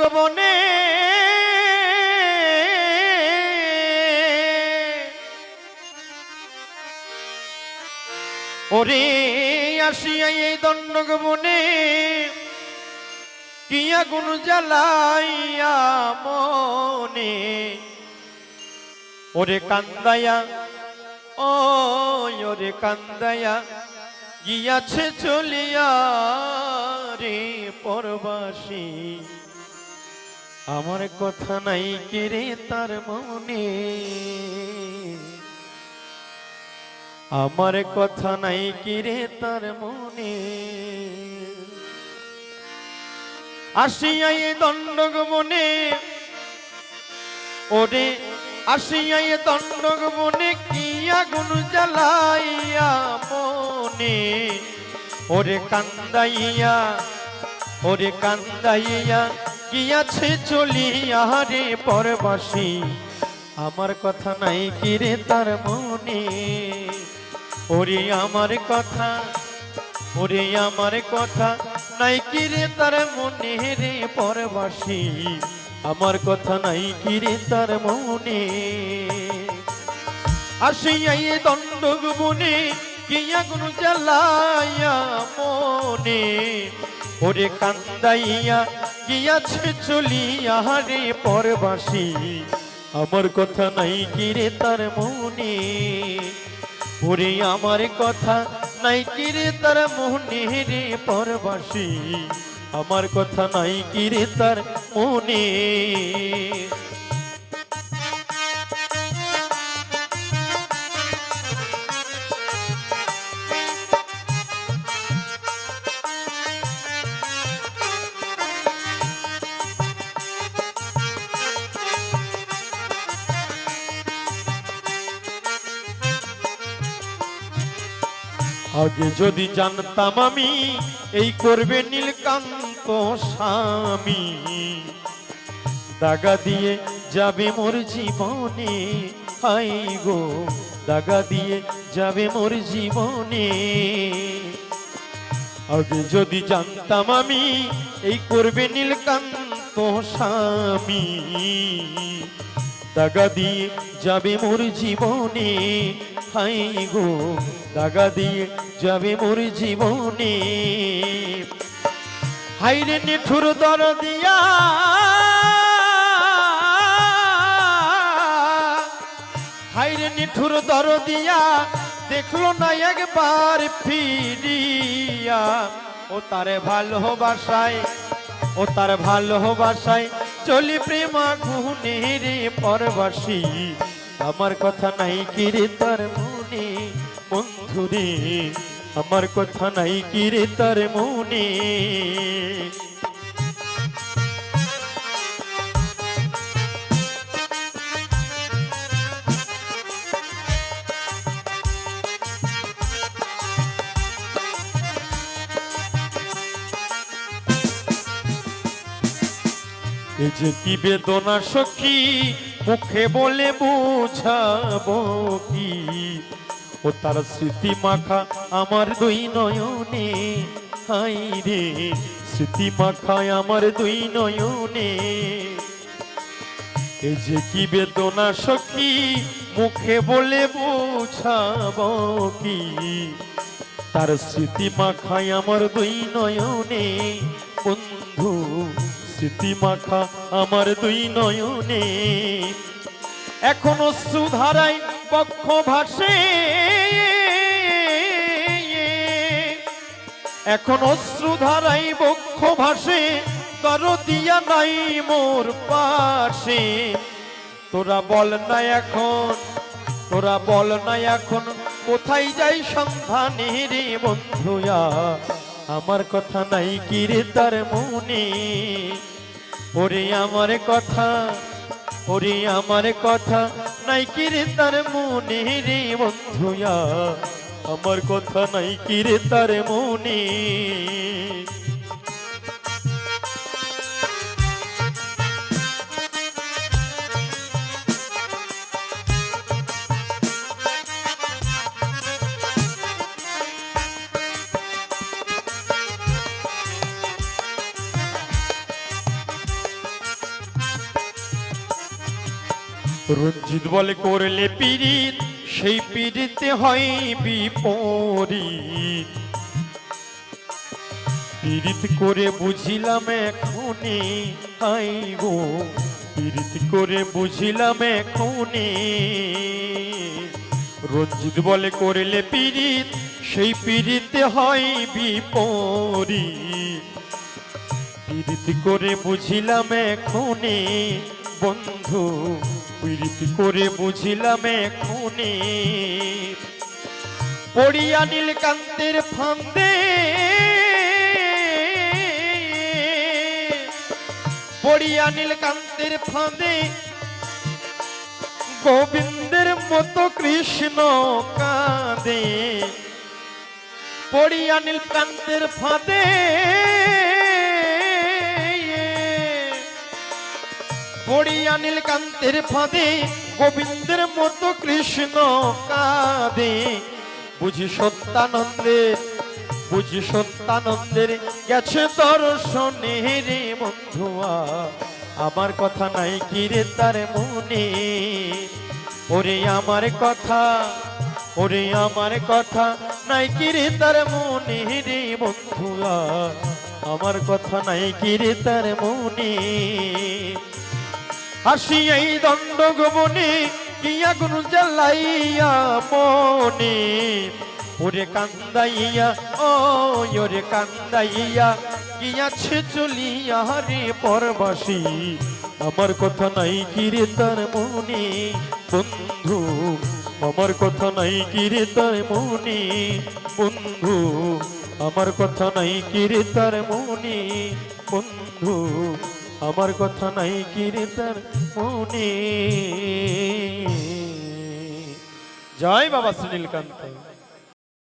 বনে ওরে আসিয়া এই দণ্ডক বনে কি আগুন জ্বালাইয়া মনে ওরে কান্দায়া ওরে কান্দায়া গিয়াছে চলিয়া রে পরবাসী আমার কথা নাই কেরে তার মনে আমার কথা নাই কিরে তার মনে আসিয়া এই দণ্ডক বনে ওরে আসিয়া এই দণ্ডক বনে কি আগুন জ্বালাইয়া মনে ওরে কান্দাইয়া গিয়াছে চলিয়া রে পরবাসী আমার কথা নাই কিরে তার মনে ওরে আমার কথা নাই কিরে তার মনে রে পরবাসী আমার কথা নাই কিরে তার মনে আসিয়া এই দণ্ডক বনে কি আগুন জ্বালাইয়া মনে ওরে কান্দাইয়া গিয়াছে চলিয়া রে পরবাসী আমার কথা নাই কিরে তার মনে ওরে আমার কথা নাই কিরে তার মনে রে পরবাসী আমার কথা নাই কিরে তার মনে আগে যদি জানতাম আমি এই করবে নীলকান্ত স্বামী দাগা দিয়ে যাবে মোর জীবনে হাই গো দাগা দিয়ে যাবে মোর জীবনে আগে যদি জানতাম আমি এই করবে নীলকান্ত স্বামী দাগা দিয়ে যাবে মোর জীবনে হাই গো দাগা দিয়ে যাবে মোর জীবনে হাইরে নিঠুর দরদিয়া হাইরে নিঠুর দরদিয়া দেখলো না একবার ফিরিয়া ও তার ভালোবাসায় চলি প্রেমা গুনে রে পরবাসী আমার কথা নাই কিরে তার মনে বন্ধুরে আমার কথা নাই কিরে তার মনে এই যে কি বেদনা সখী মুখে বলে বুঝাবো কি ও তার স্মৃতি মাখা আমার দুই নয়নে হাই রে স্মৃতি মাখা আমার দুই নয়নে এই যে কি বেদনা সখী মুখে বলে বুঝাবো কি তার স্মৃতি মাখা আমার দুই নয়নে বন্ধু স্মৃতি মাখা আমার দুই নয়নে এখনো সুধারাই বক্ষ ভাসে এখনো শ্রুধারাই বক্ষ ভাসে দরদিয়া নাই মোর পাশে তোরা বল না এখন কোথায় যাই সন্ধানে রে বন্ধুয়া আমার কথা নাই কিরে তার মনে ওরে আমার কথা নাই কিরে তার মনে রে বন্ধুয়া আমার কথা নাই কিরে তার মনে রঞ্জিত বলে করলে পীড়িত সেই পীড়িতে হয় বিপরীত। পীড়িত করে বুঝিলাম এখনে আই গো, পীড়িত করে বুঝিলাম এখনে। রঞ্জিত বলে করলে পীড়িত সেই পীড়িতে হয় বিপরীত। পীড়িত করে বুঝিলাম এখনে বন্ধু, পীড়িত করে বুঝিলাম এখনে। পড়িয়া নীলকান্তের ফান্দে, পড়িয়া নীলকান্তের ফাঁদে গোবিন্দের মতো কৃষ্ণ কাঁদে। পড়িয়া নীলকান্তের ফাঁদে, পড়িয়া নীলকান্তের ফাঁদে গোবিন্দের মতো কৃষ্ণ কাঁদে। বুঝি সত্যানন্দের, বুঝি সত্যানন্দের গেছে দর্শনে রে বন্ধুয়া, আমার কথা নাই কি রে তার মনে। ওরে আমার কথা, ওরে আমার কথা নাই কি রে তার মনে রে বন্ধুয়া, আমার কথা নাই কি রে তার মনে। আসি এই দণ্ড গোবনে কি আগুন জ্বালাইয়া মনে। ওরে কান্দাইয়া, ও ওরে কান্দাইয়া গিয়াছে চলিয়া রে পরবাসী, আমার কথা নাই কি রে তার মনে বন্ধু, আমার কথা নাই কি রে তার মনে বন্ধু, আমার কথা নাই কি রে তার মনে বন্ধু, আমার কথা নাই কি রে তার মনে। জয় বাবা শ্রী নীলকান্ত।